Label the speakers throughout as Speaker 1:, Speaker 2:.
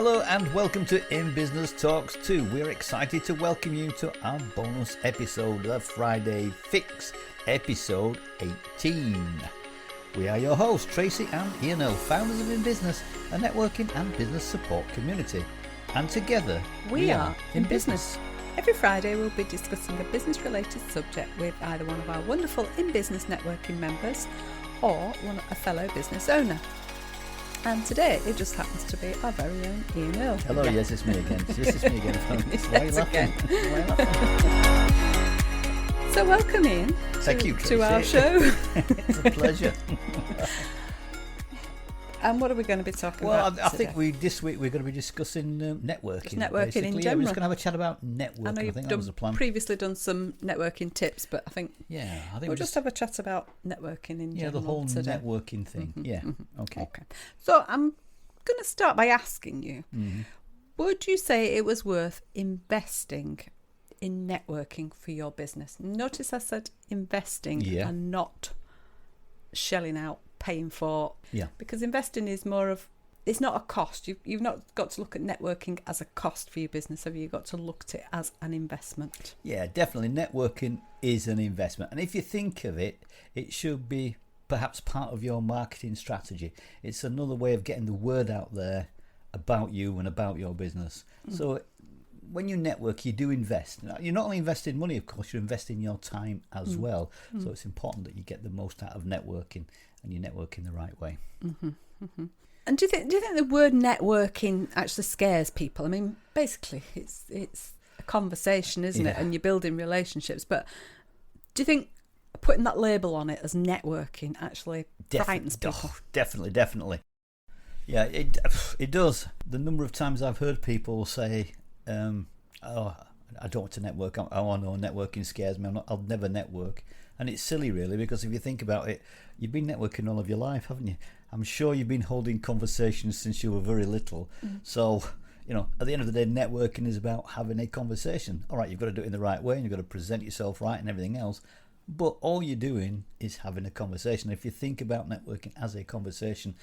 Speaker 1: Hello and welcome to In Business Talks 2. We're excited to welcome you to our bonus episode, the Friday Fix, episode 18. We are your hosts, Tracey and Ian Earl, founders of In Business, a networking and business support community. And together, we are In Business.
Speaker 2: Every Friday we'll be discussing a business-related subject with either one of our wonderful In Business networking members or a fellow business owner. And today it just happens to be our very own Ian Earl.
Speaker 1: Hello, yes, it's me again. Yes, it's me again. Why are you laughing? Why are you laughing?
Speaker 2: So welcome, Ian, to our show.
Speaker 1: It's a pleasure.
Speaker 2: And what are we going to be talking about
Speaker 1: I think this week we're going to be discussing networking.
Speaker 2: Just networking
Speaker 1: basically.
Speaker 2: in general.
Speaker 1: Yeah, we're just going to have a chat about networking.
Speaker 2: I know you've previously done some networking tips, but I think we'll just have a chat about networking in general.
Speaker 1: Yeah, the whole
Speaker 2: today.
Speaker 1: Networking thing.
Speaker 2: Mm-hmm,
Speaker 1: yeah.
Speaker 2: Mm-hmm.
Speaker 1: Okay.
Speaker 2: So I'm going to start by asking you, would you say it was worth investing in networking for your business? Notice I said investing and not shelling out, paying for.
Speaker 1: Yeah. Because
Speaker 2: investing is more of, it's not a cost. You've not got to look at networking as a cost for your business, have you? You've got to look at it as an investment.
Speaker 1: Yeah, definitely. Networking is an investment. And if you think of it, it should be perhaps part of your marketing strategy. It's another way of getting the word out there about you and about your business. So when you network, you do invest. You're not only investing money, of course, you're investing your time as well. So it's important that you get the most out of networking and you network in the right way.
Speaker 2: And do you think the word networking actually scares people? I mean, basically, it's a conversation, isn't it? And you're building relationships. But do you think putting that label on it as networking actually frightens people?
Speaker 1: Oh, definitely. Yeah, it does. The number of times I've heard people say, I don't want to network. No, networking scares me. I'll never network. And it's silly, really, because if you think about it, you've been networking all of your life, haven't you? I'm sure you've been holding conversations since you were very little. So, at the end of the day, networking is about having a conversation. All right, you've got to do it in the right way and you've got to present yourself right and everything else. But all you're doing is having a conversation. If you think about networking as a conversation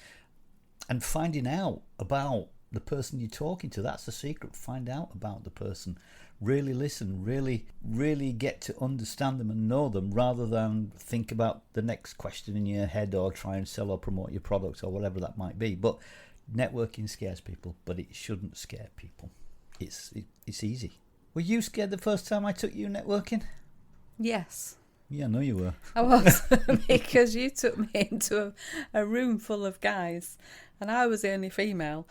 Speaker 1: and finding out about the person you're talking to, that's the secret. Find out about the person. Really listen, really get to understand them and know them, rather than think about the next question in your head or try and sell or promote your product or whatever that might be. But networking scares people, but it shouldn't scare people. It's easy. Were you scared the first time I took you networking?
Speaker 2: Yes.
Speaker 1: Yeah, I know you were.
Speaker 2: I was, because you took me into a room full of guys and I was the only female.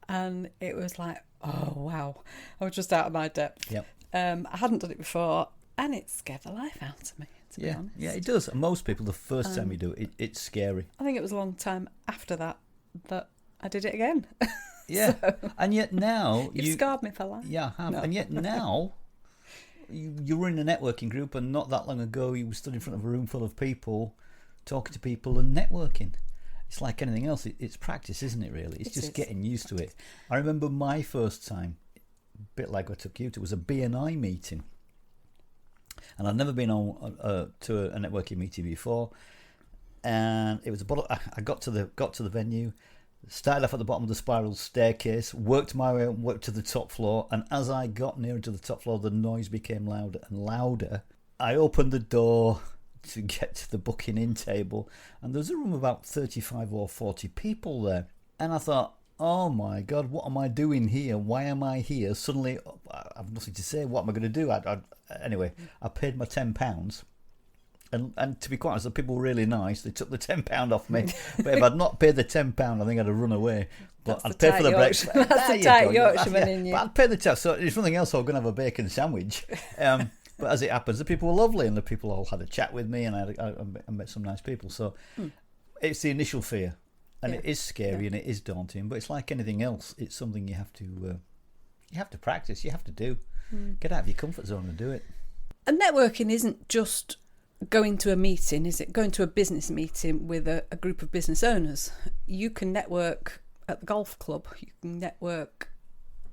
Speaker 2: And it was like, oh, wow. I was just out of my depth.
Speaker 1: Yep.
Speaker 2: I hadn't done it before, and it scared the life out of me, to be honest.
Speaker 1: Yeah, it does. And most people, the first time you do it, it's scary.
Speaker 2: I think it was a long time after that I did it again.
Speaker 1: Yeah.
Speaker 2: So,
Speaker 1: and yet now...
Speaker 2: You've scarred me for life.
Speaker 1: Yeah, I have.
Speaker 2: No.
Speaker 1: And yet now, you were in a networking group, and not that long ago, you were stood in front of a room full of people, talking to people and networking. It's like anything else. It's practice, isn't it, really? It's just getting used to it. I remember my first time, a bit like I took you to, was a B&I meeting. And I'd never been on to a networking meeting before. And it was I got to the venue, started off at the bottom of the spiral staircase, worked my way up, worked to the top floor. And as I got nearer to the top floor, the noise became louder and louder. I opened the door to get to the booking in table, and there was a room of about 35 or 40 people there, and I thought, oh my God, what am I doing here? Why am I here? Suddenly I've nothing to say. What am I going to do? Anyway, I paid my £10, and to be quite honest, the people were really nice. They took the £10 off me, but if I'd not paid the £10, I think I'd have run away. But I'd pay for the breakfast.
Speaker 2: That's the tight Yorkshireman in you.
Speaker 1: But I'd pay the tax. So if nothing else, I was going to have a bacon sandwich. But as it happens, the people were lovely, and the people all had a chat with me, and I met some nice people. So it's the initial fear, and it is scary and it is daunting. But it's like anything else; it's something you have to practice. You have to do. Get out of your comfort zone and do it.
Speaker 2: And networking isn't just going to a meeting, is it? Going to a business meeting with a group of business owners. You can network at the golf club. You can network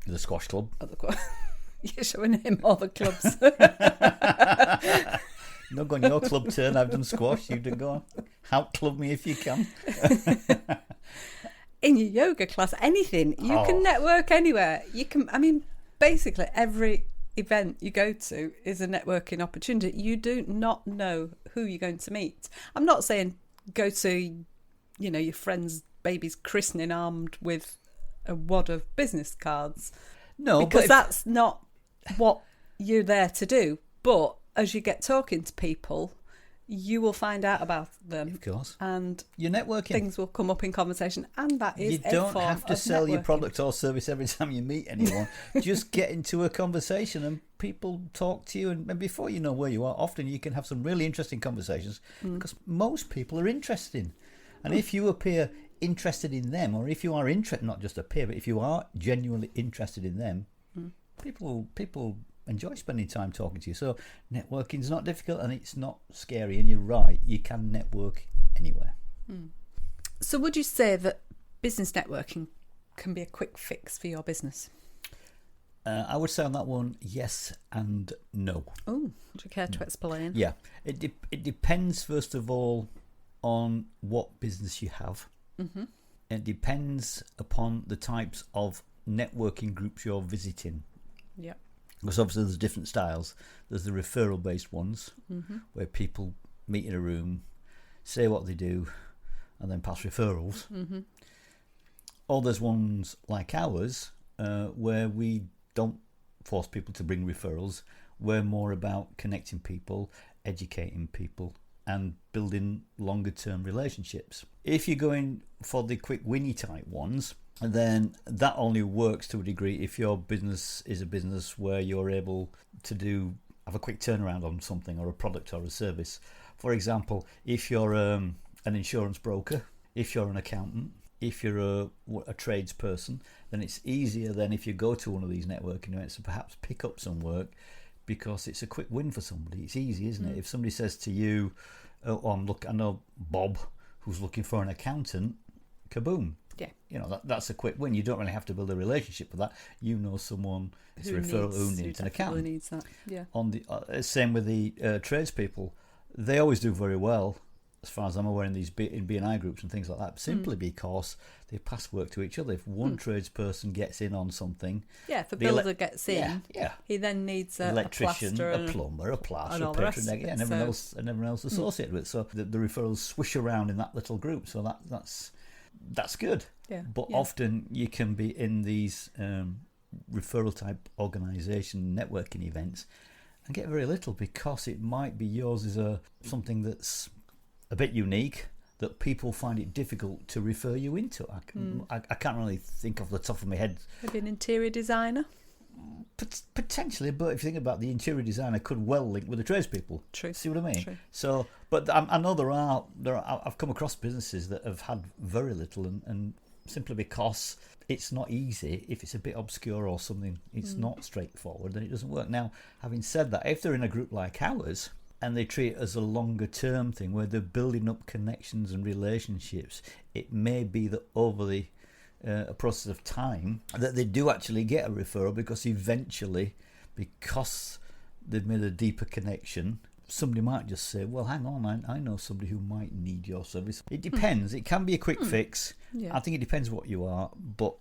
Speaker 1: the squash club.
Speaker 2: At the You're showing him all the clubs.
Speaker 1: Not going your club turn. I've done squash. You do go on. Out club me if you can.
Speaker 2: in your yoga class, anything. You can network anywhere. You can, I mean, basically every event you go to is a networking opportunity. You do not know who you're going to meet. I'm not saying go to, your friend's baby's christening armed with a wad of business cards.
Speaker 1: No,
Speaker 2: because that's not what you're there to do. But as you get talking to people, you will find out about them.
Speaker 1: Of course.
Speaker 2: And
Speaker 1: you're networking.
Speaker 2: Things will come up in conversation, and that is
Speaker 1: you don't have to sell
Speaker 2: networking.
Speaker 1: your product or service every time you meet anyone. Just get into a conversation and people talk to you, and before you know where you are, often you can have some really interesting conversations because most people are interested. And if you appear interested in them, or if you are interested, not just appear, but if you are genuinely interested in them, people enjoy spending time talking to you. So networking's not difficult and it's not scary, and you're right, you can network anywhere.
Speaker 2: So would you say that business networking can be a quick fix for your business?
Speaker 1: I would say on that one, yes and no.
Speaker 2: Oh, would you care to explain?
Speaker 1: Yeah, it depends first of all on what business you have. It depends upon the types of networking groups you're visiting.
Speaker 2: Yeah.
Speaker 1: Because obviously there's different styles. There's the referral based ones where people meet in a room, say what they do, and then pass referrals. Or there's ones like ours where we don't force people to bring referrals. We're more about connecting people, educating people, and building longer term relationships. If you're going for the quick winny type ones, then that only works to a degree if your business is a business where you're able to have a quick turnaround on something, or a product or a service. For example, if you're an insurance broker, if you're an accountant, if you're a tradesperson, then it's easier than if you go to one of these networking events to perhaps pick up some work, because it's a quick win for somebody. It's easy, isn't it? If somebody says to you, I know Bob who's looking for an accountant, kaboom.
Speaker 2: Yeah.
Speaker 1: That's a quick win. You don't really have to build a relationship with that. You know someone, it's a referral who needs an accountant.
Speaker 2: Needs that. Yeah.
Speaker 1: On the same with the tradespeople, they always do very well, as far as I'm aware, in these B&I groups and things like that, simply because they pass work to each other. If one tradesperson gets in on something,
Speaker 2: if a builder gets in,
Speaker 1: yeah,
Speaker 2: he then needs
Speaker 1: an electrician,
Speaker 2: a
Speaker 1: plumber, a plasterer,
Speaker 2: a patron,
Speaker 1: and everyone else associated with it. So the referrals swish around in that little group. So that's good.
Speaker 2: Yeah.
Speaker 1: But often you can be in these referral type organisation networking events and get very little, because it might be yours is something that's a bit unique that people find it difficult to refer you into. I can't really think off the top of my head.
Speaker 2: Maybe an interior designer?
Speaker 1: Potentially, but if you think about, the interior designer could well link with the tradespeople.
Speaker 2: True.
Speaker 1: See what I mean?
Speaker 2: True.
Speaker 1: So, but I know there are. I've come across businesses that have had very little, and simply because it's not easy. If it's a bit obscure or something, it's not straightforward, then it doesn't work. Now, having said that, if they're in a group like ours and they treat it as a longer term thing where they're building up connections and relationships, it may be that over a process of time that they do actually get a referral, because eventually, because they've made a deeper connection, somebody might just say, well, hang on, I know somebody who might need your service. It depends. It can be a quick fix.
Speaker 2: Yeah.
Speaker 1: I think it depends what you are, but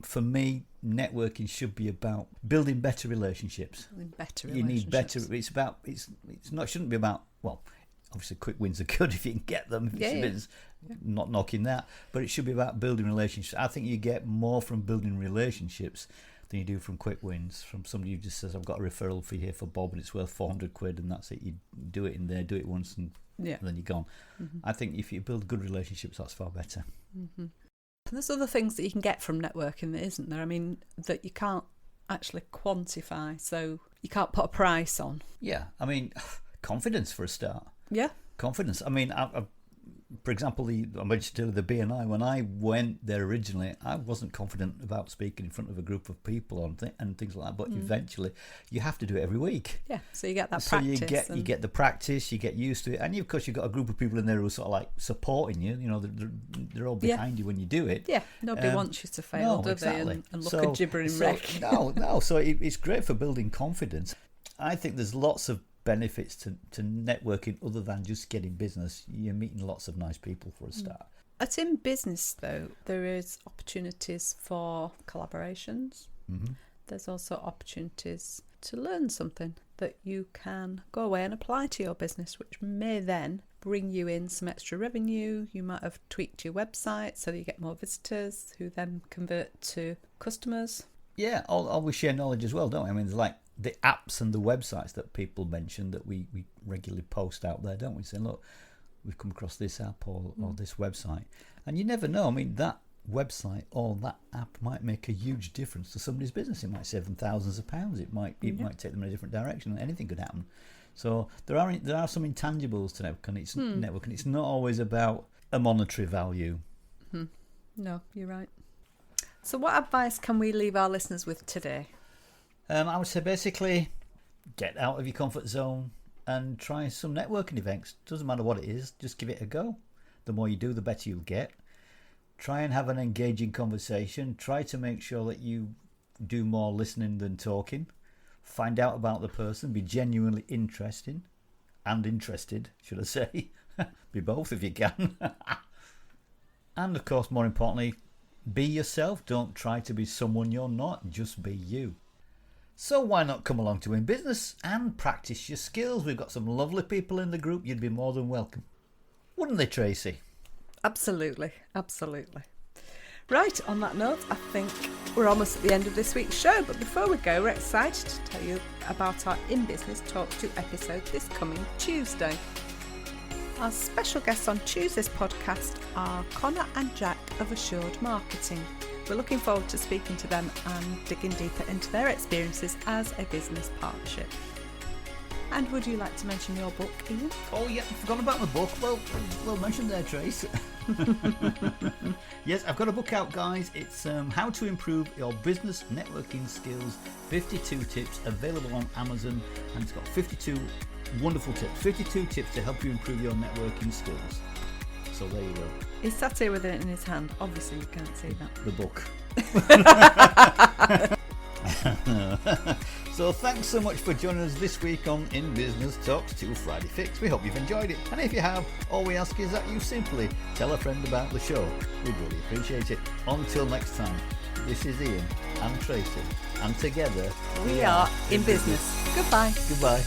Speaker 1: for me, networking should be about building better relationships. You need better. It's about. It's not. Shouldn't be about. Well, obviously, quick wins are good if you can get them. Not knocking that, but it should be about building relationships. I think you get more from building relationships than you do from quick wins. From somebody who just says, "I've got a referral fee here for Bob, and it's worth £400, and that's it." You do it in there, do it once, and then you're gone. I think if you build good relationships, that's far better.
Speaker 2: And there's other things that you can get from networking, isn't there? I mean, that you can't actually quantify, so you can't put a price on.
Speaker 1: Yeah, I mean, confidence for a start.
Speaker 2: Yeah.
Speaker 1: Confidence. I mean, for example, I mentioned the B&I. When I went there originally, I wasn't confident about speaking in front of a group of people and things like that. But eventually, you have to do it every week.
Speaker 2: Yeah, so you get that practice.
Speaker 1: So you get the practice, you get used to it, and of course you've got a group of people in there who are sort of like supporting you. You know, they're all behind you when you do it.
Speaker 2: Yeah, nobody wants you to fail, do they? And look a gibbering wreck.
Speaker 1: No. So it's great for building confidence. I think there's lots of benefits to networking other than just getting business. You're meeting lots of nice people for a start.
Speaker 2: At In Business, though, there is opportunities for collaborations.
Speaker 1: Mm-hmm.
Speaker 2: There's also opportunities to learn something that you can go away and apply to your business, which may then bring you in some extra revenue. You might have tweaked your website so that you get more visitors who then convert to customers.
Speaker 1: Yeah, all we share knowledge as well, don't we? I mean, there's like the apps and the websites that people mention that we regularly post out there, don't we? Saying, look, we've come across this app or this website. And you never know. I mean, that website or that app might make a huge difference to somebody's business. It might save them thousands of pounds. It might take them in a different direction. Anything could happen. So there are some intangibles to networking. Networking. It's not always about a monetary value.
Speaker 2: No, you're right. So what advice can we leave our listeners with today?
Speaker 1: I would say basically get out of your comfort zone and try some networking events. Doesn't matter what it is, just give it a go. The more you do, the better you'll get. Try and have an engaging conversation. Try to make sure that you do more listening than talking. Find out about the person. Be genuinely interested, should I say. Be both if you can. And of course, more importantly, be yourself. Don't try to be someone you're not. Just be you. So why not come along to In Business and practice your skills? We've got some lovely people in the group. You'd be more than welcome. Wouldn't they, Tracey?
Speaker 2: Absolutely. Right, on that note, I think we're almost at the end of this week's show. But before we go, we're excited to tell you about our In Business Talk 2 episode this coming Tuesday. Our special guests on Tuesday's podcast are Connor and Jack of Assured Marketing. We're looking forward to speaking to them and digging deeper into their experiences as a business partnership. And would you like to mention your book, Ian?
Speaker 1: Oh yeah, I forgot about my book. Well mentioned there, Trace. Yes, I've got a book out, guys. It's How to Improve Your Business Networking Skills, 52 tips, available on Amazon, and it's got 52 wonderful tips, 52 tips to help you improve your networking skills. So there you go.
Speaker 2: He's sat here with it in his hand. Obviously you can't see that.
Speaker 1: The book. So thanks so much for joining us this week on In Business Talks 2 Friday Fix. We hope you've enjoyed it. And if you have, all we ask is that you simply tell a friend about the show. We'd really appreciate it. Until next time, this is Ian and Tracey. And together
Speaker 2: we are In Business. Goodbye.
Speaker 1: Goodbye.